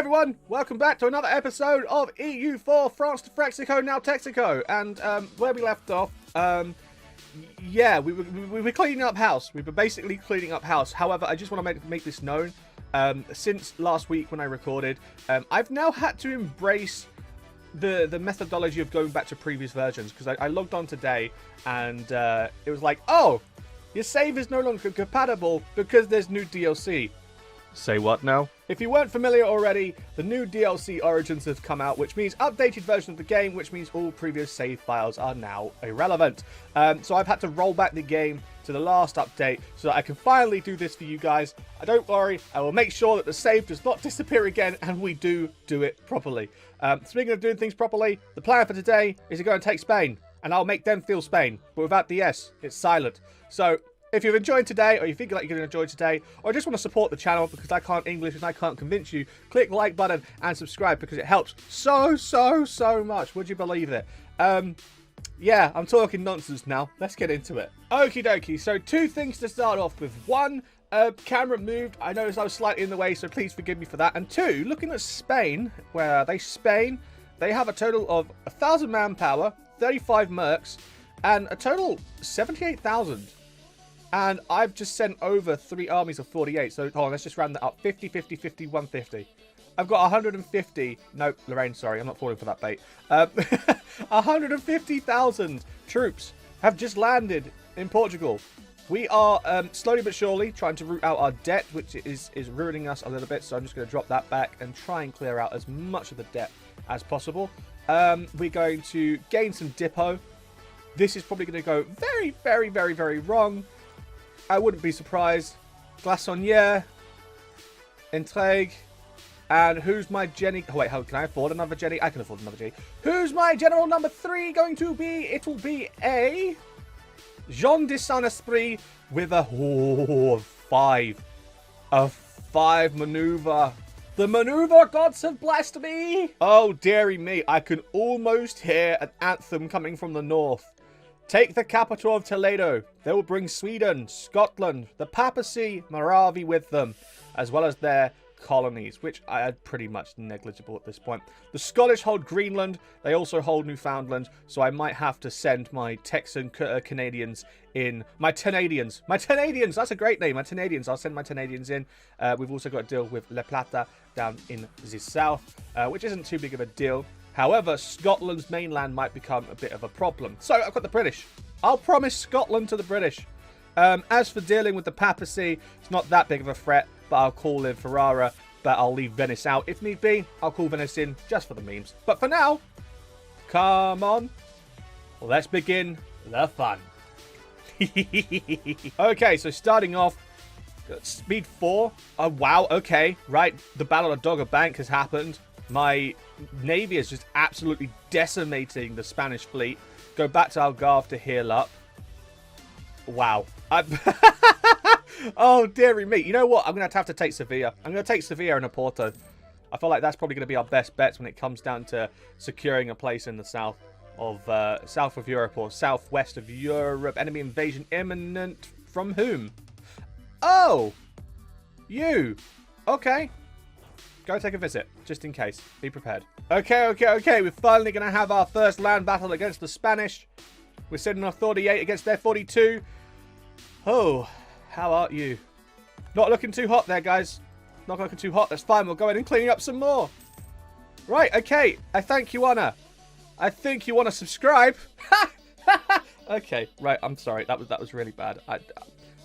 everyone, welcome back to another episode of EU4 France to Frexico, now Texico. And where we left off, yeah, we were cleaning up house. We were basically cleaning up house. However, I just want to make this known. Since last week when I recorded, I've now had to embrace the methodology of going back to previous versions, because I logged on today and it was like, oh, your save is no longer compatible because there's new DLC. Say what now? If you weren't familiar already, the new DLC Origins have come out, which means updated version of the game, which means all previous save files are now irrelevant. So I've had to roll back the game to the last update so that I can finally do this for you guys. Don't worry, I will make sure that the save does not disappear again and we do it properly. Speaking of doing things properly, the plan for today is to go and take Spain, and I'll make them feel Spain, but without the S, it's silent. So if you've enjoyed today, or you think like you're going to enjoy today, or just want to support the channel because I can't English and I can't convince you, click the like button and subscribe because it helps so much. Would you believe it? Yeah, I'm talking nonsense now. Let's get into it. Okie dokie. So two things to start off with. One, camera moved. I noticed I was slightly in the way, so please forgive me for that. And two, looking at Spain, where are they? Spain, they have a total of 1,000 manpower, 35 mercs, and a total 78,000. And I've just sent over 3 armies of 48. So, hold on, let's just round that up. 50, 50, 50, 150. I've got 150. No, Lorraine, sorry. I'm not falling for that bait. 150,000 troops have just landed in Portugal. We are slowly but surely trying to root out our debt, which is ruining us a little bit. So I'm just going to drop that back and try and clear out as much of the debt as possible. We're going to gain some depot. This is probably going to go very wrong. I wouldn't be surprised. Glaçonnière, Intrigue, and who's my Jenny? Oh wait, can I afford another Jenny? I can afford another Jenny. Who's my general number 3 going to be? It will be a Jean de Saint-Esprit with a 5. A 5 maneuver. The maneuver gods have blessed me. Oh, dearie me. I can almost hear an anthem coming from the north. Take the capital of Toledo. They will bring Sweden, Scotland, the papacy, Moravia with them, as well as their colonies, which are pretty much negligible at this point. The Scottish hold Greenland. They also hold Newfoundland, so I might have to send my Texan Canadians in. My Tenadians. That's a great name. My Tenadians. I'll send my Tenadians in. We've also got to deal with La Plata down in the south, which isn't too big of a deal. However, Scotland's mainland might become a bit of a problem. So I've got the British. I'll promise Scotland to the British. As for dealing with the papacy, it's not that big of a threat, but I'll call in Ferrara, but I'll leave Venice out. If need be, I'll call Venice in just for the memes. But for now, come on, let's begin the fun. Okay, so starting off, speed 4. Oh, wow, okay, right. The Battle of Dogger Bank has happened. My navy is just absolutely decimating the Spanish fleet. Go back to Algarve to heal up. Wow. Oh, dearie me. You know what? I'm going to have to take Sevilla. I'm going to take Sevilla and Oporto. I feel like that's probably going to be our best bets when it comes down to securing a place in the south of Europe or southwest of Europe. Enemy invasion imminent. From whom? Oh! You. Okay. Go take a visit, just in case. Be prepared. Okay. We're finally going to have our first land battle against the Spanish. We're sending our 48 against their 42. Oh, how are you? Not looking too hot there, guys. Not looking too hot. That's fine. We'll go in and clean up some more. Right, okay. I thank you, Anna. I think you want to subscribe. Okay, right. I'm sorry. That was really bad.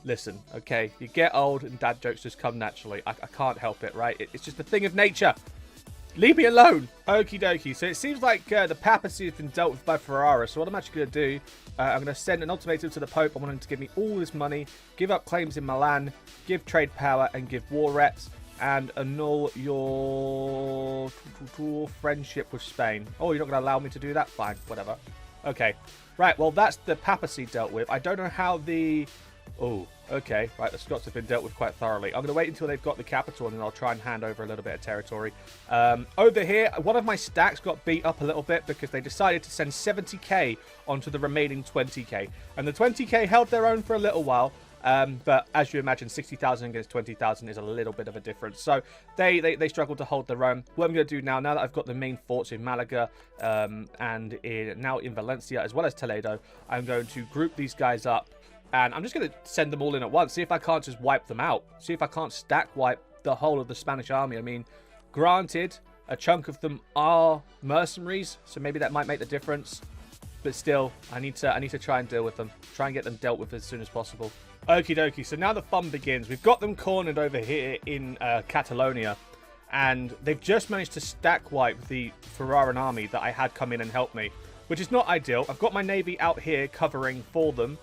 Listen, okay, you get old and dad jokes just come naturally. I can't help it, right? It's just a thing of nature. Leave me alone. Okie dokie. So it seems like the papacy has been dealt with by Ferrara. So what I'm actually going to do, I'm going to send an ultimatum to the Pope. I want him to give me all this money, give up claims in Milan, give trade power, and give war reps, and annul your friendship with Spain. Oh, you're not going to allow me to do that? Fine, whatever. Okay. Right, well, that's the papacy dealt with. I don't know how the... Oh, okay. Right, the Scots have been dealt with quite thoroughly. I'm going to wait until they've got the capital and then I'll try and hand over a little bit of territory. Over here, one of my stacks got beat up a little bit because they decided to send 70k onto the remaining 20k. And the 20k held their own for a little while But as you imagine, 60,000 against 20,000 is a little bit of a difference. So they struggle to hold their own. What I'm going to do now that I've got the main forts in Malaga and now in Valencia as well as Toledo, I'm going to group these guys up. And I'm just going to send them all in at once. See if I can't just wipe them out. See if I can't stack wipe the whole of the Spanish army. I mean, granted, a chunk of them are mercenaries, so maybe that might make the difference. But still, I need to try and deal with them. Try and get them dealt with as soon as possible. Okie dokie. So now the fun begins. We've got them cornered over here in Catalonia. And they've just managed to stack wipe the Ferraran army that I had come in and help me. Which is not ideal. I've got my navy out here covering for them.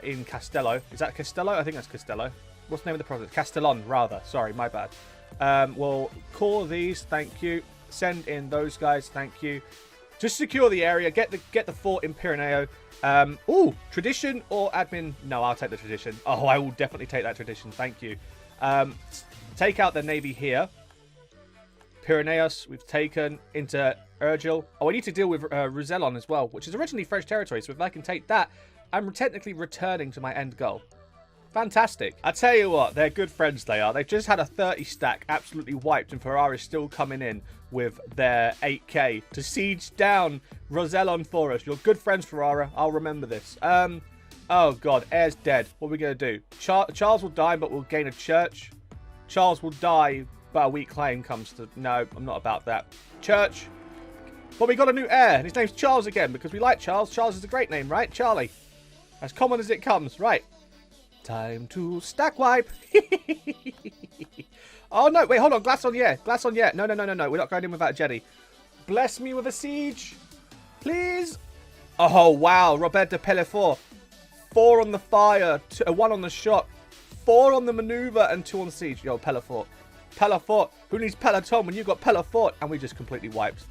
In Castello. Is that Castello? I think that's Castello. What's the name of the province? Castellon, rather. Sorry, my bad. We'll core these. Thank you. Send in those guys. Thank you. Just secure the area. Get the fort in Pirineo. Ooh, tradition or admin? No, I'll take the tradition. Oh, I will definitely take that tradition. Thank you. Take out the navy here. Pyrenees, we've taken into Urgel. Oh, I need to deal with Roussillon as well, which is originally French territory. So if I can take that, I'm technically returning to my end goal. Fantastic. I tell you what, they're good friends they are. They've just had a 30 stack absolutely wiped and Ferrari's still coming in with their 8k to siege down Roussillon for us. You're good friends, Ferrara. I'll remember this. Oh god, heir's dead. What are we going to do? Charles will die, but we'll gain a church. Charles will die, but a weak claim comes to... No, I'm not about that. Church. But we got a new heir, and his name's Charles again, because we like Charles. Charles is a great name, right? Charlie. As common as it comes. Right. Time to stack wipe. Oh, no. Wait, hold on. Glass on, yeah. Glass on, yeah. No. We're not going in without a jetty. Bless me with a siege. Please. Oh, wow. Robert de Pellefort. 4 on the fire. 1 on the shot. 4 on the maneuver and 2 on the siege. Yo, Pellefort. Pellefort. Who needs Peloton when you've got Pellefort? And we just completely wiped.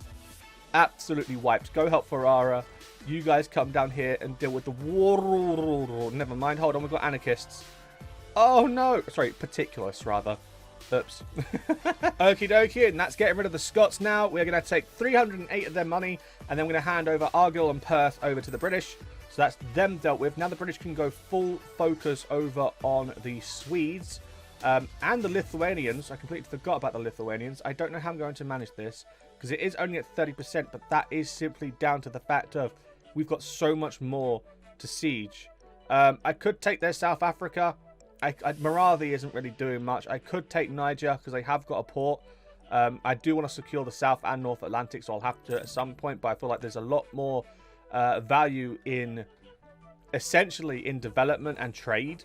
Absolutely wiped. Go help Ferrara. You guys come down here and deal with the war. Never mind. Hold on. We've got anarchists. Oh, no. Sorry. Particularists, rather. Oops. Okie dokie. And that's getting rid of the Scots now. We're going to take 308 of their money. And then we're going to hand over Argyll and Perth over to the British. So that's them dealt with. Now the British can go full focus over on the Swedes. And the Lithuanians. I completely forgot about the Lithuanians. I don't know how I'm going to manage this. Because it is only at 30%. But that is simply down to the fact of... We've got so much more to siege. I could take their South Africa. Moravi isn't really doing much. I could take Niger because they have got a port. I do want to secure the South and North Atlantic, so I'll have to at some point. But I feel like there's a lot more value in essentially in development and trade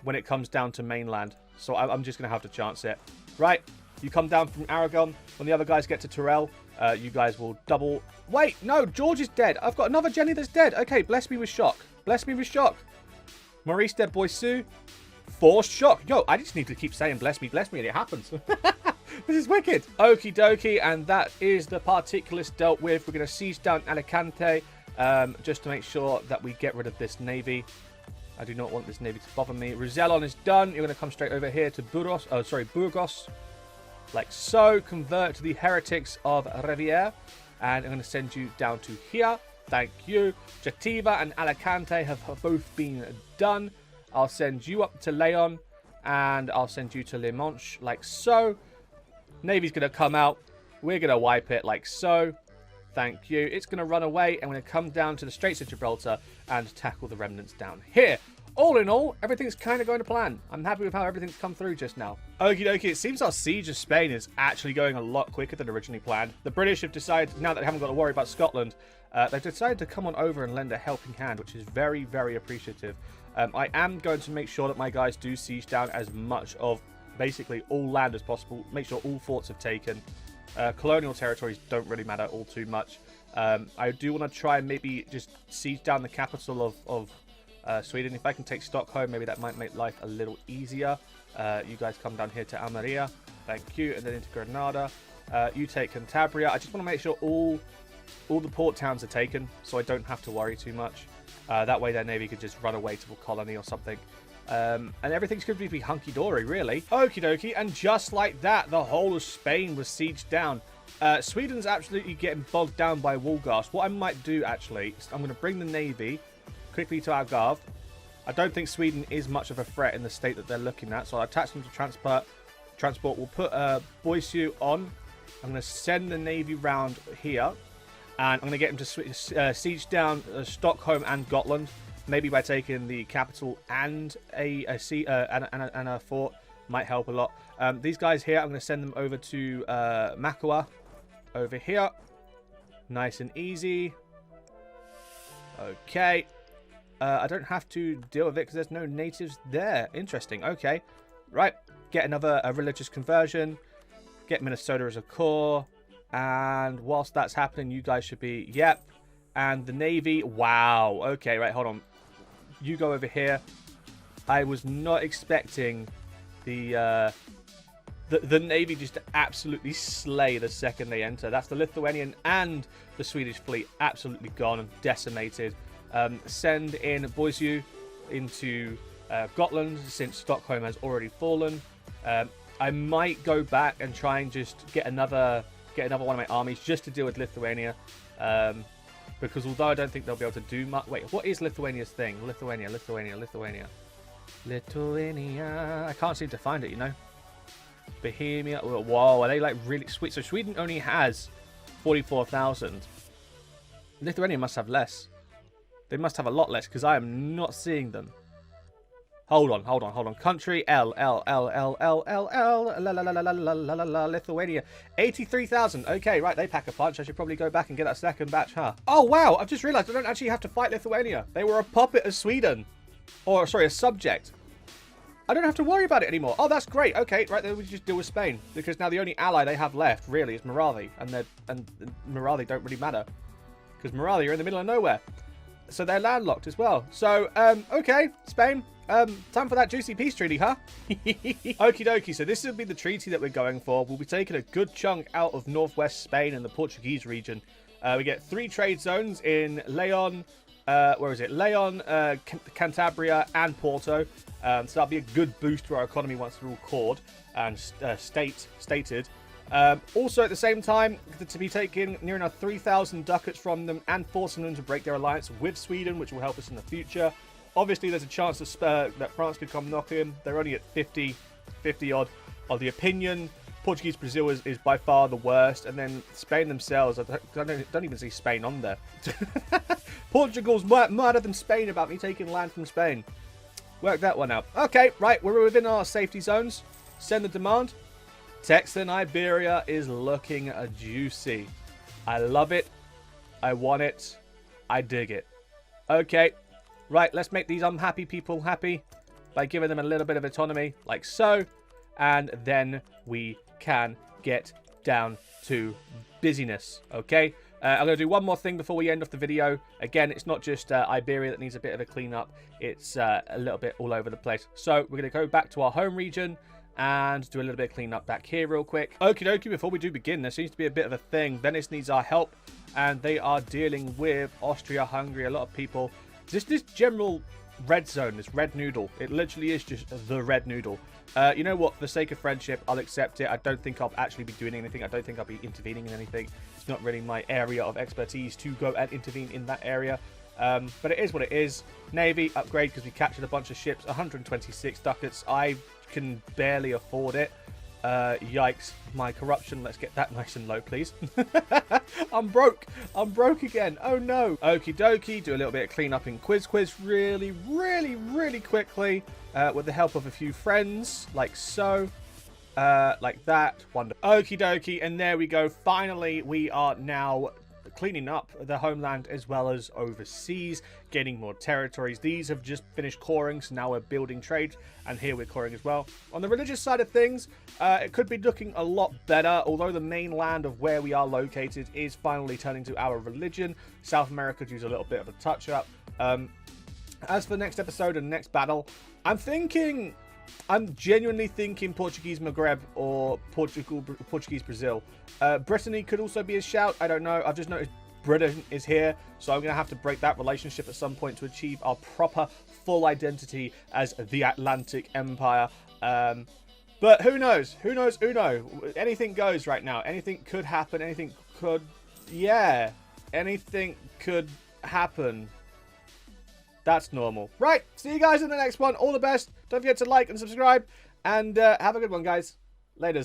when it comes down to mainland. So I'm just going to have to chance it. Right, you come down from Aragon. When the other guys get to Tyrell, you guys will double... Wait, no, George is dead. I've got another Jenny that's dead. Okay, bless me with shock. Bless me with shock. Maurice de Boisseau. Forced shock. Yo, I just need to keep saying bless me, and it happens. This is wicked. Okie dokie, and that is the particulars dealt with. We're going to siege down Alicante just to make sure that we get rid of this navy. I do not want this navy to bother me. Roussillon is done. You're going to come straight over here to Burgos. Like so. Convert to the heretics of Riviere. And I'm going to send you down to here. Thank you. Jativa and Alicante have both been done. I'll send you up to Leon. And I'll send you to Le Manche. Like so. Navy's going to come out. We're going to wipe it like so. Thank you. It's going to run away. And we're going to come down to the Straits of Gibraltar and tackle the remnants down here. All in all, everything's kind of going to plan. I'm happy with how everything's come through just now. Okie dokie, it seems our siege of Spain is actually going a lot quicker than originally planned. The British have decided, now that they haven't got to worry about Scotland, they've decided to come on over and lend a helping hand, which is very, very appreciative. I am going to make sure that my guys do siege down as much of basically all land as possible. Make sure all forts have taken. Colonial territories don't really matter all too much. I do want to try and maybe just siege down the capital of Sweden. If I can take Stockholm, maybe that might make life a little easier. You guys come down here to Almeria. Thank you. And then into Granada. You take Cantabria. I just want to make sure all the port towns are taken, so I don't have to worry too much. That way their navy could just run away to a colony or something. And everything's going to be hunky-dory, really. Okie dokie. And just like that, the whole of Spain was sieged down. Sweden's absolutely getting bogged down by Wolgast. What I might do, actually, is I'm going to bring the navy quickly to Algarve. I don't think Sweden is much of a threat in the state that they're looking at, so I'll attach them to transport. We'll put Boisu on. I'm going to send the Navy round here, and I'm going to get them to siege down Stockholm and Gotland, maybe by taking the capital and a fort. Might help a lot. These guys here, I'm going to send them over to Makua over here. Nice and easy. Okay. I don't have to deal with it because there's no natives there. Interesting. Okay. Right. Get another religious conversion. Get Minnesota as a core. And whilst that's happening, you guys should be... Yep. And the Navy... Wow. Okay, right. Hold on. You go over here. I was not expecting the Navy just to absolutely slay the second they enter. That's the Lithuanian and the Swedish fleet absolutely gone and decimated. Send in Boisu into Gotland since Stockholm has already fallen. I might go back and try and just get another one of my armies just to deal with Lithuania. Because although I don't think they'll be able to do much... Wait, what is Lithuania's thing? Lithuania. I can't seem to find it, you know. Bohemia. Whoa, are they like really sweet? So Sweden only has 44,000. Lithuania must have less. They must have a lot less because I am not seeing them. Hold on. Country Lithuania. 83,000. Okay, right, they pack a punch. I should probably go back and get that second batch, huh? Oh, wow, I've just realized I don't actually have to fight Lithuania. They were a puppet of Sweden. Or, sorry, a subject. I don't have to worry about it anymore. Oh, that's great. Okay, right, then we just deal with Spain. Because now the only ally they have left, really, is Moravi. And Moravi don't really matter. Because Moravi are in the middle of nowhere. So they're landlocked as well. So, okay, Spain. Time for that juicy peace treaty, huh? Okie dokie. So this will be the treaty that we're going for. We'll be taking a good chunk out of northwest Spain and the Portuguese region. We get 3 trade zones in Leon, where is it? Leon, Cantabria, and Porto. So that'll be a good boost to our economy once they're all cored and stated. Also, at the same time, to be taking near enough 3,000 ducats from them and forcing them to break their alliance with Sweden, which will help us in the future. Obviously, there's a chance that France could come knocking. They're only at 50 odd of the opinion. Portuguese Brazil is by far the worst. And then Spain themselves, I don't even see Spain on there. Portugal's madder than Spain about me taking land from Spain. Work that one out. Okay, right, we're within our safety zones. Send the demand. Texan Iberia is looking juicy. I love it. I want it. I dig it. Okay. Right, let's make these unhappy people happy by giving them a little bit of autonomy, like so. And then we can get down to busyness, okay? I'm going to do one more thing before we end off the video. Again, it's not just Iberia that needs a bit of a cleanup. It's a little bit all over the place. So we're going to go back to our home region and do a little bit of cleanup back here real quick. Okie dokie, before we do begin, there seems to be a bit of a thing. Venice needs our help, and they are dealing with Austria-Hungary. A lot of people... Just this general red zone, this red noodle. It literally is just the red noodle. You know what? For the sake of friendship, I'll accept it. I don't think I'll actually be doing anything. I don't think I'll be intervening in anything. It's not really my area of expertise to go and intervene in that area. But it is what it is. Navy, upgrade because we captured a bunch of ships. 126 ducats. I can barely afford it. Yikes. My corruption. Let's get that nice and low, please. I'm broke. I'm broke again. Oh, no. Okie dokie. Do a little bit of cleanup in Quiz really, really quickly. With the help of a few friends. Like so. Like that. Wonderful. Okie dokie. And there we go. Finally, we are now cleaning up the homeland as well as overseas, gaining more territories. These have just finished coring, so now we're building trade, and here we're coring as well. On the religious side of things, it could be looking a lot better, although the mainland of where we are located is finally turning to our religion. South America could use a little bit of a touch-up. As for the next episode and next battle, I'm genuinely thinking Portuguese Maghreb or Portuguese Brazil. Brittany could also be a shout. I don't know. I've just noticed Britain is here, so I'm going to have to break that relationship at some point to achieve our proper full identity as the Atlantic Empire. But who knows? Who knows? Uno. Anything goes right now. Anything could happen. Anything could... Yeah. Anything could happen. That's normal. Right, see you guys in the next one. All the best. Don't forget to like and subscribe. And have a good one, guys. Laters.